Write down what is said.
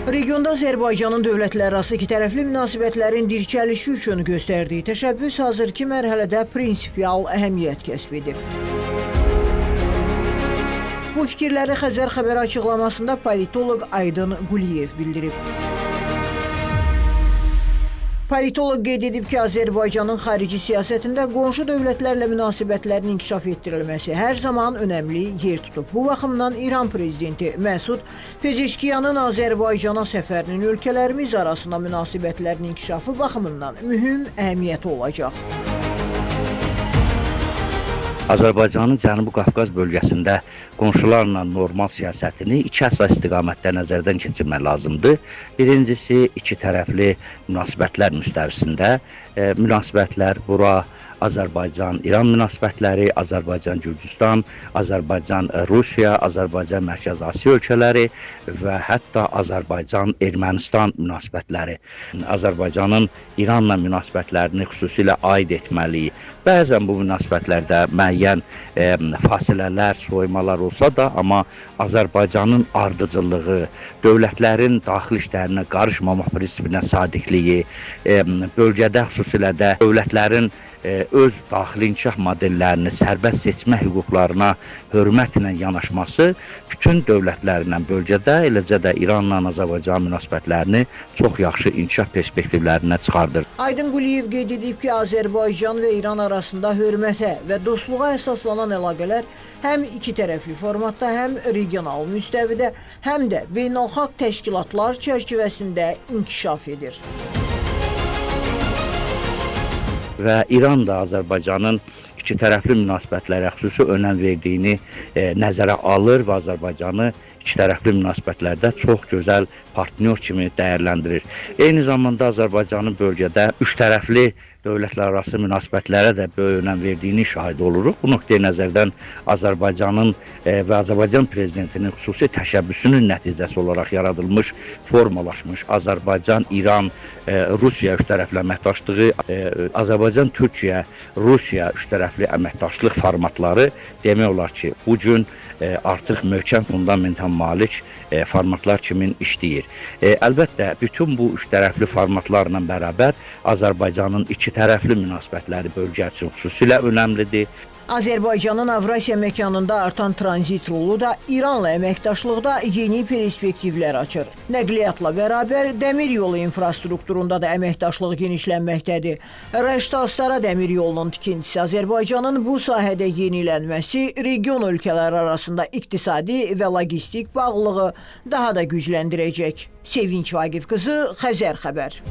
Regionda Azərbaycanın dövlətlərarası ikitərəfli münasibətlərin dirçəlişi üçün göstərdiyi təşəbbüs hazırki mərhələdə prinsipial əhəmiyyət kəsb edib. Bu fikirləri Xəzər xəbər açıqlamasında politoloq Aydın Quliyev bildirib. Politoloq qeyd edib ki, Azərbaycanın xarici siyasətində qonşu dövlətlərlə münasibətlərin inkişaf etdirilməsi hər zaman önəmli yer tutub. Bu baxımdan İran prezidenti Məsud Pezeşkiyanın Azərbaycana səfərinin ölkələrimiz arasında münasibətlərin inkişafı baxımından mühüm əhəmiyyəti olacaq. Azərbaycanın Cənubi Qafqaz bölgəsində qonşularla normal siyasətini iki əsas istiqamətdə nəzərdən keçirmək lazımdır. Birincisi, iki tərəfli münasibətlər müstəvisində münasibətlər bura Azərbaycan-İran münasibətləri, Azərbaycan-Gürcüstan, Azərbaycan-Rusiya, Azərbaycan-Mərkəzi Asiya ölkələri və hətta Azərbaycan-Ermənistan münasibətləri. Azərbaycanın İranla münasibətlərini xüsusilə aid etməliyi. Bəzən bu münasibətlərdə müəyyən fasilələr, soymalar olsa da, amma Azərbaycanın ardıcıllığı, dövlətlərin daxili işlərinə qarışmamaq prinsipinə sadiqliyi, bölgədə xüsusilə də dövlətlərin öz daxili inkişaf modellərini, sərbəst seçmə hüquqlarına hörmətlə yanaşması bütün dövlətlərlə bölgədə, eləcə də İranla Azərbaycan münasibətlərini çox yaxşı inkişaf perspektivlərinə çıxardır. Aydın Quliyev qeyd edib ki, Azərbaycan və İran arasında hörmətə və dostluğa əsaslanan əlaqələr həm iki tərəfli formatda, həm regional müstəvidə, həm də beynəlxalq təşkilatlar çərçivəsində inkişaf edir. Və İran da Azərbaycanın iki tərəfli münasibətlərə xüsusi önəm verdiyini nəzərə alır və Azərbaycanı iki tərəfli münasibətlərdə çox gözəl partnyor kimi dəyərləndirir. Eyni zamanda Azərbaycanın bölgədə üç tərəfli dövlətlərarası münasibətlərə də böyük önəm verdiyini şahid oluruq. Bu nöqteyi nəzərdən Azərbaycanın və Azərbaycan prezidentinin xüsusi təşəbbüsünün nəticəsi olaraq yaradılmış, formalaşmış Azərbaycan, İran, Rusiya üçtərəfli əməkdaşlığı, Azərbaycan, Türkiyə, Rusiya üçtərəfli əməkdaşlıq formatları demək olar ki, bu gün artıq möhkəm fundamenta malik formatlar kimi işləyir. Əlbəttə, bütün bu üçtərəfli formatlarla bərabər Azərbaycanın iki tərəfli münasibətləri bölgə üçün xüsusilə önəmlidir. Azərbaycanın Avrasiya məkanında artan tranzit rolu da İranla əməkdaşlıqda yeni perspektivlər açır. Nəqliyyatla bərabər dəmir yolu infrastrukturunda da əməkdaşlıq genişlənməkdədir. Rəşd-Astara dəmir yolunun tikintisi Azərbaycanın bu sahədə yenilənməsi region ölkələri arasında iqtisadi və logistik bağlılığı daha da gücləndirəcək. Sevinç Vaqif qızı, Xəzər xəbər.